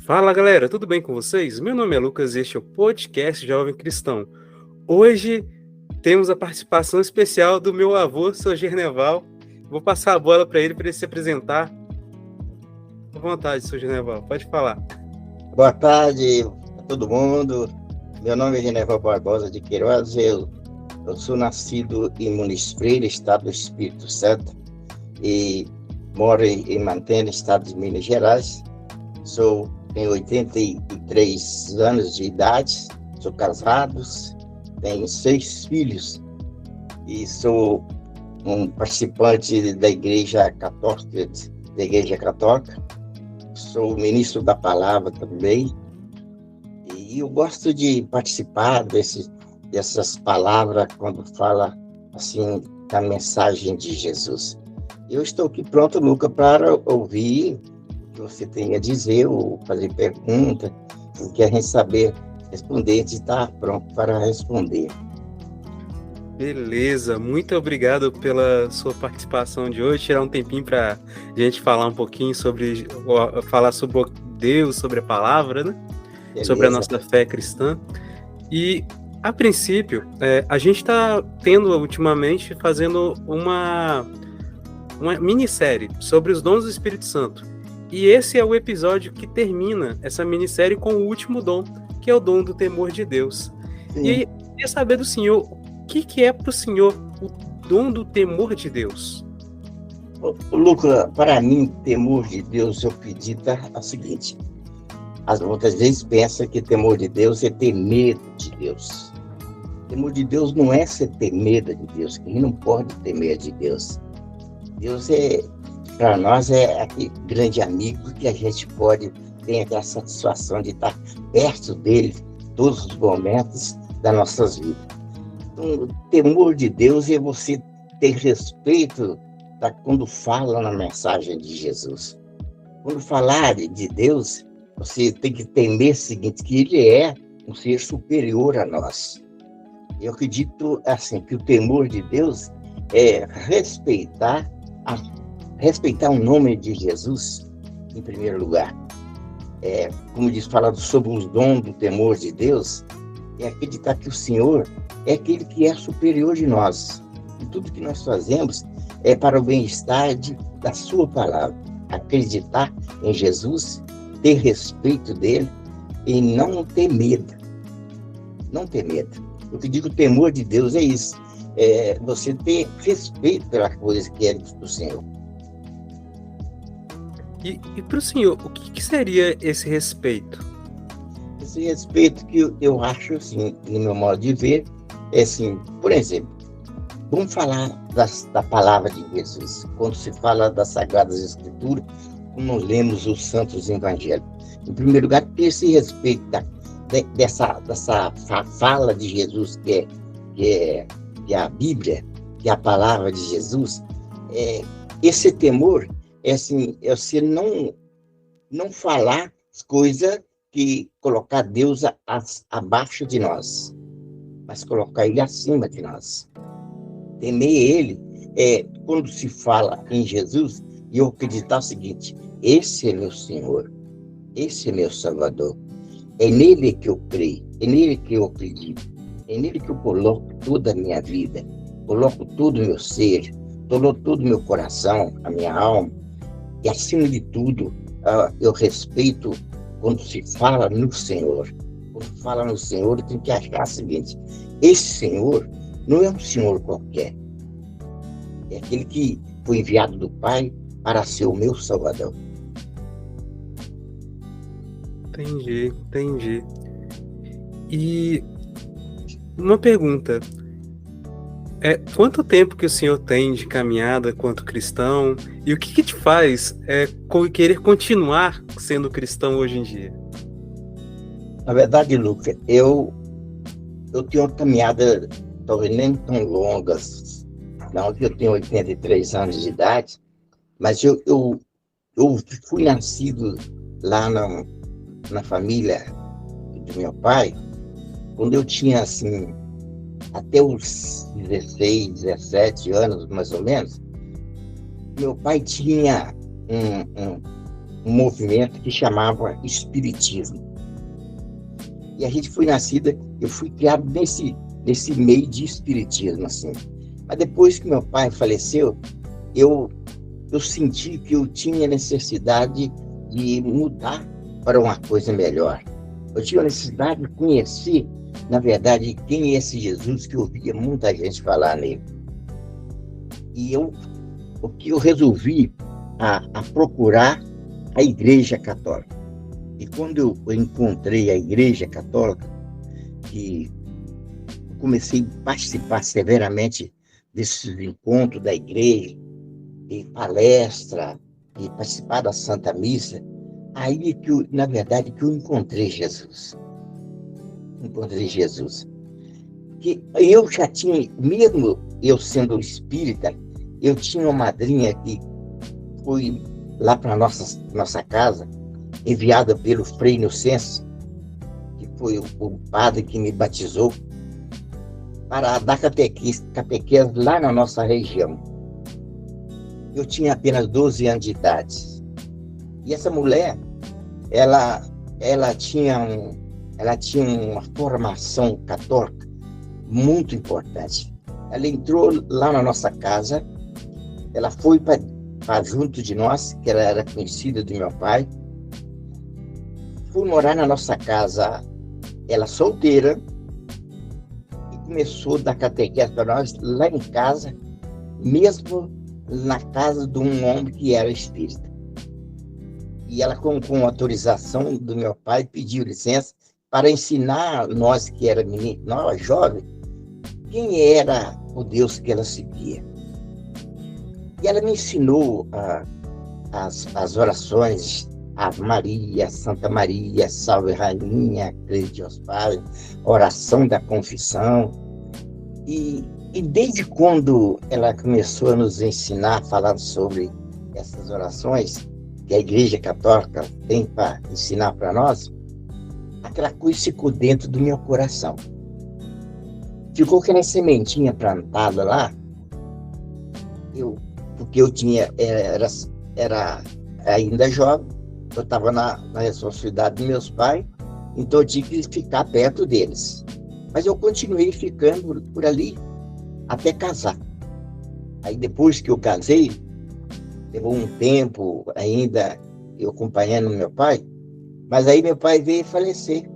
Fala galera, tudo bem com vocês? Meu nome é Lucas e este é o podcast Jovem Cristão. Hoje temos a participação especial do meu avô, seu Gerneval. Vou passar a bola para ele se apresentar. À vontade, seu Gerneval, pode falar. Boa tarde a todo mundo. Meu nome é Gerneval Barbosa de Queiroz. Eu sou nascido em Muniz Freire, estado do Espírito Santo, e moro em Mantena, estado de Minas Gerais. Tenho 83 anos de idade, sou casado, tenho 6 filhos e sou um participante da Igreja Católica, Sou ministro da Palavra também, e eu gosto de participar dessas palavras quando fala assim da mensagem de Jesus. Eu estou aqui pronto, Luca, para ouvir o que você tem a dizer, ou fazer pergunta, o que a gente saber responder, a gente está pronto para responder. Beleza, muito obrigado pela sua participação de hoje, tirar um tempinho para a gente falar um pouquinho falar sobre Deus, sobre a palavra, né? Beleza. Sobre a nossa fé cristã. E, a princípio, a gente está tendo ultimamente fazendo uma minissérie sobre os dons do Espírito Santo. E esse é o episódio que termina essa minissérie com o último dom, que é o dom do temor de Deus. Sim. E eu queria saber do senhor, o que é para o senhor o dom do temor de Deus? Lucas, para mim, temor de Deus, eu acredito o seguinte: as outras vezes pensa que temor de Deus é ter medo de Deus. Temor de Deus não é ser ter medo de Deus, que não pode ter medo de Deus. Deus para nós, é aquele grande amigo que a gente pode ter aquela satisfação de estar perto dele todos os momentos das nossas vidas. O temor de Deus é você ter respeito quando fala na mensagem de Jesus. Quando falar de Deus, você tem que temer o seguinte, que ele é um ser superior a nós. Eu acredito assim, que o temor de Deus é respeitar o nome de Jesus em primeiro lugar. Como diz, falando sobre os dons do temor de Deus, é acreditar que o Senhor é aquele que é superior de nós. E tudo que nós fazemos é para o bem-estar da sua palavra. Acreditar em Jesus, ter respeito dele e não ter medo. Não ter medo. Eu que digo, o temor de Deus é isso. É você ter respeito pela coisa que é do Senhor. E para o senhor, o que seria esse respeito? Esse respeito que eu acho, assim, no meu modo de ver, é assim, por exemplo, vamos falar da palavra de Jesus. Quando se fala das Sagradas Escrituras, como lemos os Santos Evangelhos. Em primeiro lugar, ter esse respeito dessa fala de Jesus, que é a Bíblia, que é a palavra de Jesus. Esse temor é assim, é você não falar coisas que colocar Deus abaixo de nós, mas colocar ele acima de nós. Temer ele quando se fala em Jesus, e eu acreditar o seguinte: esse é meu Senhor, esse é meu Salvador, é nele que eu creio, é nele que eu acredito, é nele que eu coloco toda a minha vida, coloco todo o meu ser, coloco todo o meu coração, a minha alma, e acima de tudo, eu respeito quando se fala no Senhor. Quando fala no Senhor, tem que achar o seguinte: esse Senhor não é um Senhor qualquer. É aquele que foi enviado do Pai para ser o meu Salvador. Entendi. E uma pergunta: quanto tempo que o senhor tem de caminhada quanto cristão? E o que te faz querer continuar sendo cristão hoje em dia? Na verdade, Lucas, eu tenho uma caminhada talvez nem tão longa, não, que eu tenho 83 anos de idade, mas eu fui nascido lá na família do meu pai, quando eu tinha, assim, até os 16, 17 anos, mais ou menos. Meu pai tinha um movimento que chamava Espiritismo. E a gente foi nascida, eu fui criado nesse meio de Espiritismo, assim. Mas depois que meu pai faleceu, eu senti que eu tinha necessidade de mudar para uma coisa melhor. Eu tinha necessidade de conhecer, na verdade, quem é esse Jesus que eu ouvia muita gente falar nele. E o que eu resolvi a procurar a Igreja Católica. E quando eu encontrei a Igreja Católica, que comecei a participar severamente desses encontros da igreja, e palestra, e participar da Santa Missa, aí que eu, na verdade, que eu encontrei Jesus. Encontrei Jesus. Que eu já tinha, mesmo eu sendo espírita, eu tinha uma madrinha que foi lá para nossa casa, enviada pelo Frei Inocêncio, que foi o padre que me batizou, para dar catequese lá na nossa região. Eu tinha apenas 12 anos de idade. E essa mulher, ela tinha uma formação católica muito importante. Ela entrou lá na nossa casa, ela foi para junto de nós, que ela era conhecida do meu pai, foi morar na nossa casa, ela solteira, e começou a dar catequese para nós lá em casa, mesmo na casa de um homem que era espírita. E ela, com autorização do meu pai, pediu licença para ensinar nós que era menino, nós jovens, quem era o Deus que ela seguia. E ela me ensinou as orações, Ave Maria, Santa Maria, Salve Rainha, Crede Deus Pai, oração da confissão. E desde quando ela começou a nos ensinar, falando sobre essas orações que a Igreja Católica tem para ensinar para nós, aquela coisa ficou dentro do meu coração. Ficou aquela sementinha plantada lá, porque eu era ainda jovem, eu estava na responsabilidade dos meus pais, então eu tinha que ficar perto deles. Mas eu continuei ficando por ali até casar. Aí depois que eu casei, levou um tempo ainda eu acompanhando meu pai, mas aí meu pai veio falecer.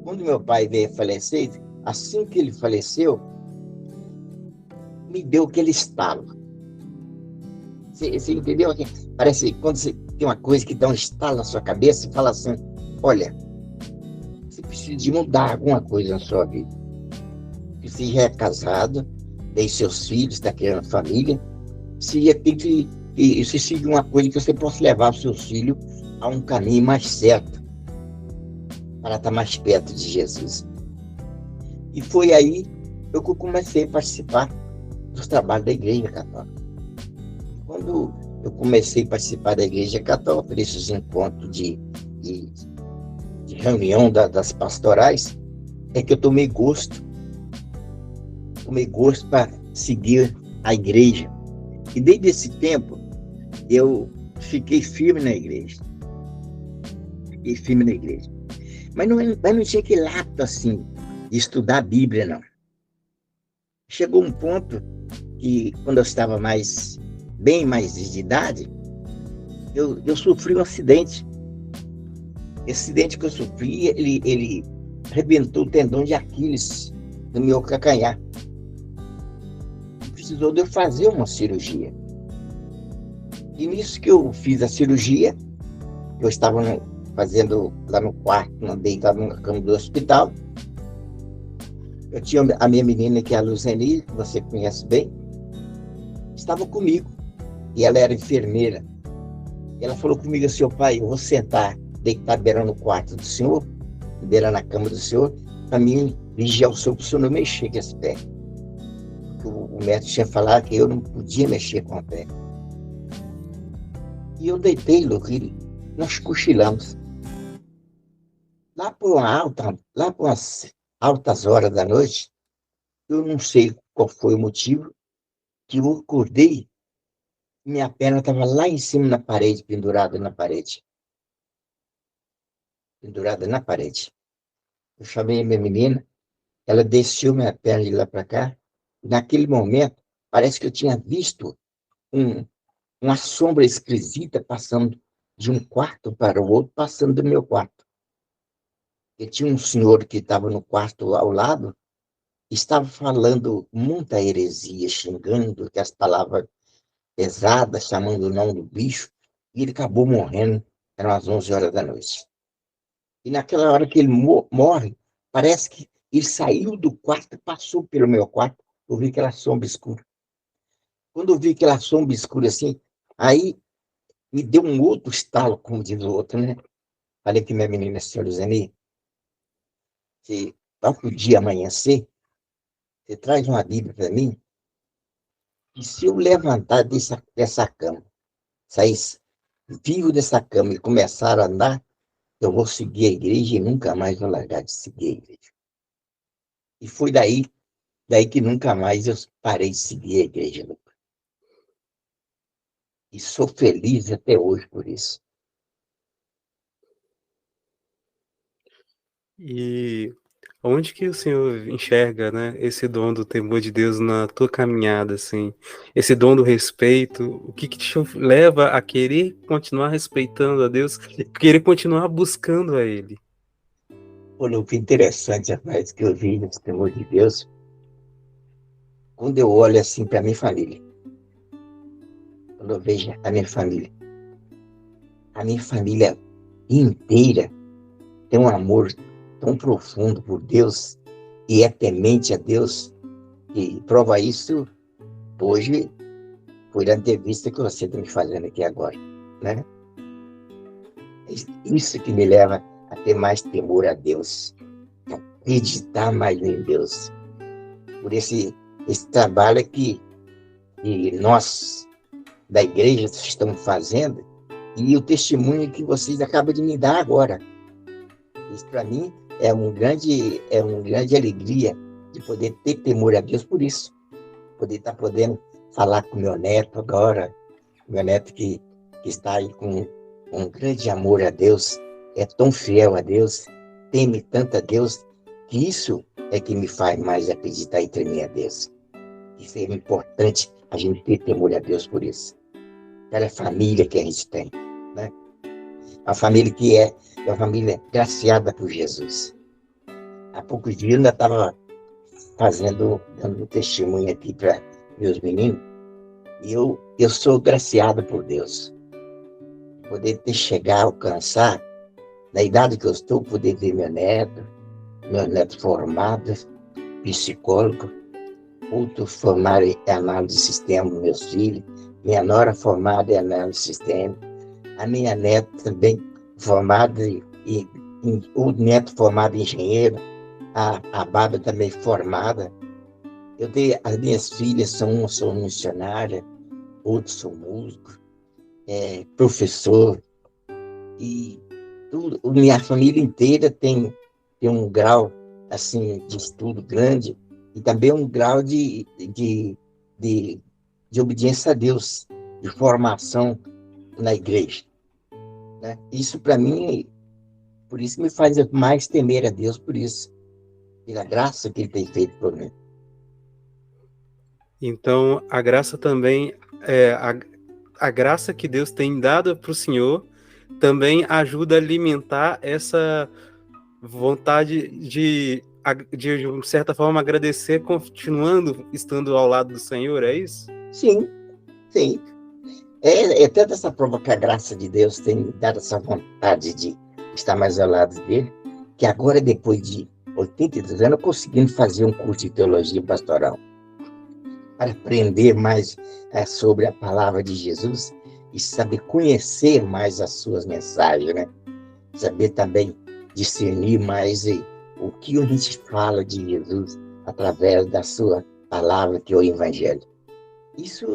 Quando meu pai veio falecer, assim que ele faleceu, me deu aquele estalo. Você entendeu? Parece que quando você tem uma coisa que dá um estalo na sua cabeça, você fala assim, olha, você precisa de mudar alguma coisa na sua vida. Você já é casado, tem seus filhos, está criando família, você tem que seguir uma coisa que você possa levar os seus filhos a um caminho mais certo, para estar mais perto de Jesus. E foi aí que eu comecei a participar dos trabalhos da Igreja Católica. Quando eu comecei a participar da Igreja Católica, desses encontros de reunião das pastorais, é que eu tomei gosto para seguir a igreja. E desde esse tempo, eu fiquei firme na igreja. Mas não tinha aquele hábito assim, de estudar a Bíblia, não. Chegou um ponto que, quando eu estava bem mais de idade, eu sofri um acidente. Esse acidente que eu sofri, ele arrebentou o tendão de Aquiles no meu calcanhar. Precisou de eu fazer uma cirurgia. E nisso que eu fiz a cirurgia, eu estava fazendo lá no quarto, deitado na cama do hospital. Eu tinha a minha menina, que é a Luzeni, que você conhece bem, estava comigo. E ela era enfermeira. E ela falou comigo assim, pai, eu vou sentar, deitar beirando no quarto do senhor, beirando na cama do senhor, para mim vigiar o senhor, para o senhor não mexer com esse pé. O médico tinha falado que eu não podia mexer com o pé. E eu deitei, Luquinho, nós cochilamos. Lá por umas altas horas da noite, eu não sei qual foi o motivo, que eu acordei, minha perna estava lá em cima na parede, pendurada na parede. Pendurada na parede. Eu chamei a minha menina, ela desceu minha perna de lá para cá. Naquele momento, parece que eu tinha visto um, uma sombra esquisita passando de um quarto para o outro, passando do meu quarto. E tinha um senhor que estava no quarto ao lado, estava falando muita heresia, xingando, que as palavras pesadas, chamando o nome do bicho, e ele acabou morrendo, eram as 11 horas da noite. E naquela hora que ele morre, parece que ele saiu do quarto, passou pelo meu quarto, eu vi aquela sombra escura. Quando eu vi aquela sombra escura assim, aí me deu um outro estalo, como diz o outro, né? Falei que minha menina, senhora Zeni, se para o dia amanhecer, você traz uma Bíblia para mim, e se eu levantar dessa cama, sair vivo dessa cama e começar a andar, eu vou seguir a igreja e nunca mais vou largar de seguir a igreja. E foi daí que nunca mais eu parei de seguir a igreja. E sou feliz até hoje por isso. E onde que o Senhor enxerga, né, esse dom do temor de Deus na tua caminhada, assim? Esse dom do respeito, o que que te leva a querer continuar respeitando a Deus, querer continuar buscando a Ele? Olha, o que interessante, rapaz, que eu vi nesse temor de Deus, quando eu olho assim para minha família, quando eu vejo a minha família inteira tem um amor tão profundo por Deus e é temente a Deus, e prova isso hoje, por a entrevista que você está me fazendo aqui agora, né? Isso que me leva a ter mais temor a Deus, a acreditar mais em Deus, por esse trabalho que nós, da igreja, estamos fazendo, e o testemunho que vocês acabam de me dar agora. Isso, para mim, é uma grande alegria de poder ter temor a Deus por isso. Poder estar podendo falar com meu neto agora, meu neto que está aí com um grande amor a Deus, é tão fiel a Deus, teme tanto a Deus, que isso é que me faz mais acreditar e tremer a Deus. Isso é importante, a gente ter temor a Deus por isso. Aquela família que a gente tem, né? A família que é uma família graciada por Jesus. Há poucos dias eu ainda estava dando testemunho aqui para meus meninos, e eu sou graciado por Deus. Poder ter chegado, alcançar, na idade que eu estou, poder ver meu neto formado, psicólogo, outro formado em análise de sistema, meus filhos, minha nora formada em análise de sistema, a minha neta também formada e o neto formado em engenheiro, a Bárbara também formada. As minhas filhas são missionárias, outros são músicos, professor, e tudo, minha família inteira tem um grau assim, de estudo grande e também um grau de obediência a Deus, de formação na igreja, né? Isso para mim, por isso me faz mais temer a Deus por isso, pela graça que Ele tem feito por mim. Então, a graça também, a graça que Deus tem dado para o Senhor também ajuda a alimentar essa vontade de certa forma, agradecer, continuando estando ao lado do Senhor, é isso? Sim, sim. É tanta essa prova que a graça de Deus tem dado essa vontade de estar mais ao lado dele, que agora, depois de 82 anos, eu conseguindo fazer um curso de teologia pastoral, para aprender mais sobre a palavra de Jesus e saber conhecer mais as suas mensagens, né? Saber também discernir mais o que a gente fala de Jesus através da sua palavra, que é o Evangelho. Isso,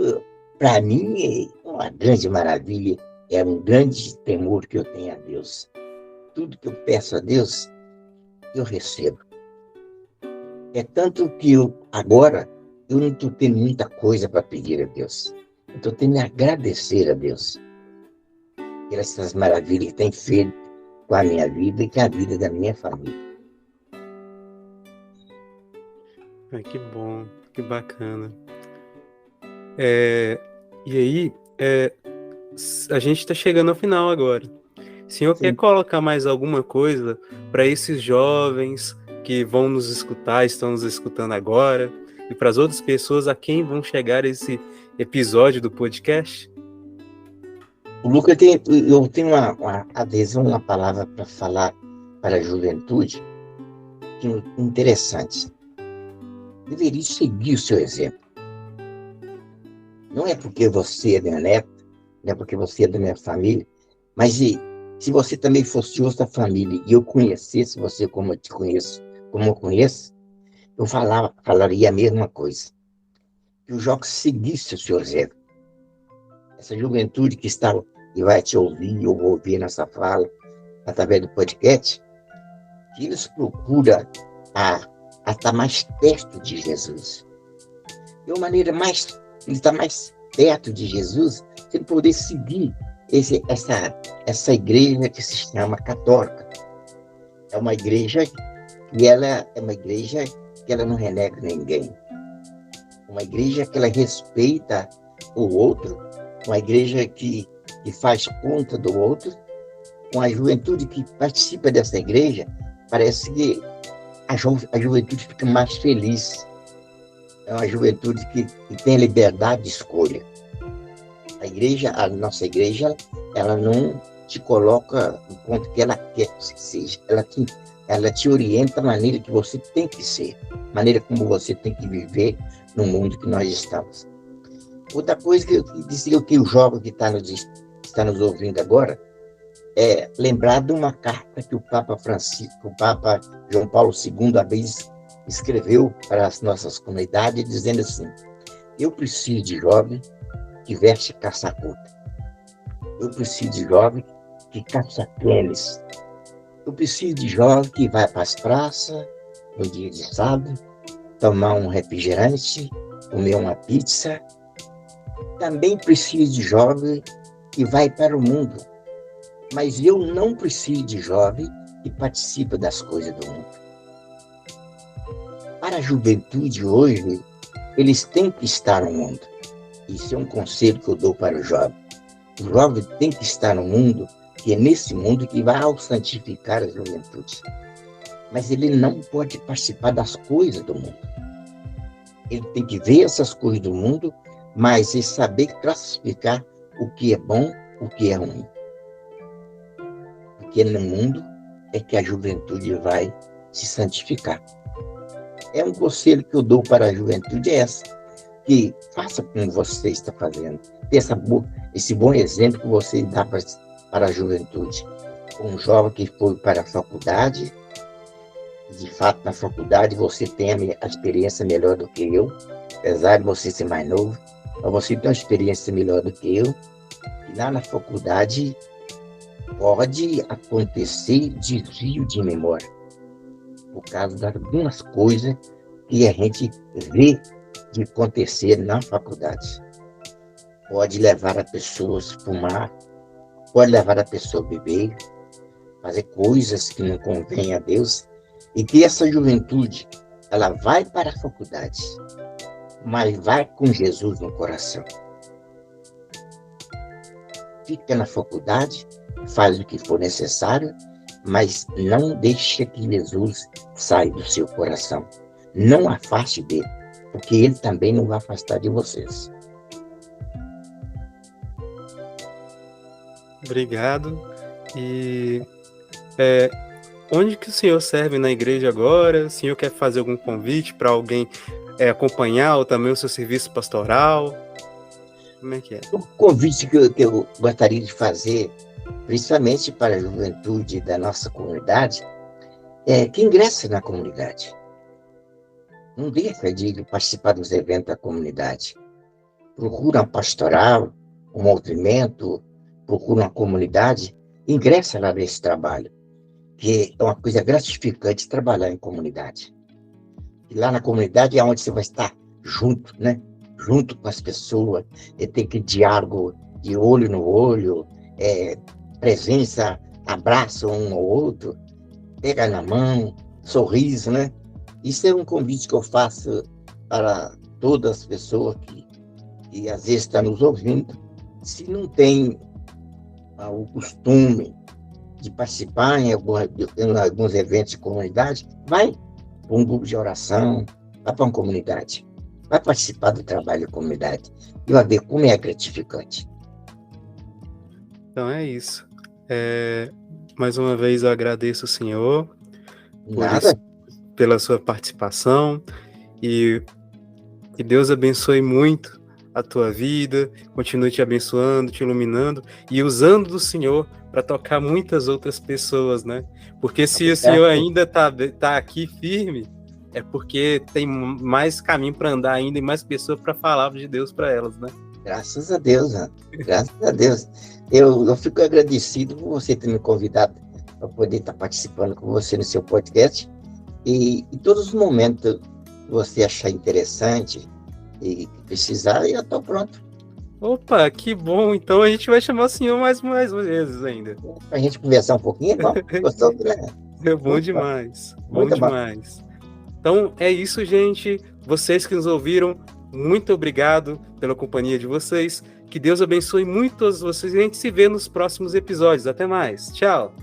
para mim, é uma grande maravilha, é um grande temor que eu tenho a Deus. Tudo que eu peço a Deus, eu recebo. É tanto que agora eu não estou tendo muita coisa para pedir a Deus. Então, eu tenho que agradecer a Deus por essas maravilhas que tem feito com a minha vida e com a vida da minha família. Ai, que bom, que bacana. E aí, a gente está chegando ao final agora. O senhor quer colocar mais alguma coisa para esses jovens que vão nos escutar, estão nos escutando agora, e para as outras pessoas a quem vão chegar esse episódio do podcast? O Lucas, eu tenho uma adesão, uma palavra para falar para a juventude que é interessante. Deveria seguir o seu exemplo. Não é porque você é meu neto, não é porque você é da minha família, mas se você também fosse outra família e eu conhecesse você como eu te conheço, como eu conheço, eu falaria a mesma coisa. Que o jovem seguisse o seu exemplo. Essa juventude que está e vai te ouvir, ou ouvir nessa fala, através do podcast, que eles procuram a estar mais perto de Jesus. De uma maneira mais, ele está mais perto de Jesus, se ele poder seguir essa igreja que se chama católica. É uma igreja que ela não renega ninguém. Uma igreja que ela respeita o outro, uma igreja que faz conta do outro, uma juventude que participa dessa igreja, parece que a juventude fica mais feliz. É uma juventude que tem liberdade de escolha. A nossa igreja, ela não te coloca no ponto que ela quer que você seja. Ela te orienta a maneira que você tem que ser, a maneira como você tem que viver no mundo que nós estamos. Outra coisa que eu dizia que o jovem que está nos ouvindo agora é lembrar de uma carta que o Papa João Paulo II escreveu para as nossas comunidades, dizendo assim: eu preciso de jovem que veste calça curta. Eu preciso de jovem que caça tênis. Eu preciso de jovem que vai para as praças no dia de sábado, tomar um refrigerante, comer uma pizza. Também preciso de jovem que vai para o mundo. Mas eu não preciso de jovem que participa das coisas do mundo. Para a juventude hoje, eles têm que estar no mundo. Isso é um conselho que eu dou para o jovem. O jovem tem que estar no mundo, que é nesse mundo que vai santificar a juventude. Mas ele não pode participar das coisas do mundo. Ele tem que ver essas coisas do mundo, mas ele saber classificar o que é bom, o que é ruim. Porque no mundo é que a juventude vai se santificar. É um conselho que eu dou para a juventude, é essa, que faça como você está fazendo. Esse bom exemplo que você dá para a juventude. Um jovem que foi para a faculdade, de fato, na faculdade você tem a experiência melhor do que eu, apesar de você ser mais novo, mas você tem uma experiência melhor do que eu, e lá na faculdade pode acontecer desvio de memória, por causa de algumas coisas que a gente vê de acontecer na faculdade. Pode levar a pessoas a fumar, pode levar a pessoa a beber, fazer coisas que não convêm a Deus, e que essa juventude, ela vai para a faculdade, mas vai com Jesus no coração. Fica na faculdade, faz o que for necessário, mas não deixe que Jesus saia do seu coração. Não afaste dele, porque ele também não vai afastar de vocês. Obrigado. E onde que o senhor serve na igreja agora? O senhor quer fazer algum convite para alguém acompanhar ou também o seu serviço pastoral? Como é que é? O convite que eu gostaria de fazer, principalmente para a juventude da nossa comunidade, é que ingresse na comunidade. Não deixa de participar dos eventos da comunidade. Procura uma pastoral, um movimento, procura uma comunidade, ingressa lá nesse trabalho, que é uma coisa gratificante trabalhar em comunidade. E lá na comunidade é onde você vai estar junto, né? junto com as pessoas, ter aquele diálogo de olho no olho, presença, abraço um ao outro, pega na mão, sorriso, né? Isso é um convite que eu faço para todas as pessoas que às vezes estão nos ouvindo. Se não tem o costume de participar em alguns eventos de comunidade, vai para um grupo de oração, vai para uma comunidade, vai participar do trabalho da comunidade e vai ver como é gratificante. Então é isso. Mais uma vez eu agradeço o senhor pela sua participação e que Deus abençoe muito a tua vida, continue te abençoando, te iluminando e usando do Senhor para tocar muitas outras pessoas, né? Porque se o Senhor ainda tá aqui firme, é porque tem mais caminho para andar ainda e mais pessoas para falar de Deus para elas, né? Graças a Deus, né? Graças a Deus. Eu fico agradecido por você ter me convidado para poder estar participando com você no seu podcast e em todos os momentos que você achar interessante e precisar, eu estou pronto. Opa, que bom! Então a gente vai chamar o senhor mais vezes ainda. Para a gente conversar um pouquinho, vamos? Gostou, né? É bom demais. Bom demais. Então é isso, gente. Vocês que nos ouviram, muito obrigado pela companhia de vocês. Que Deus abençoe muito todos vocês e a gente se vê nos próximos episódios. Até mais. Tchau!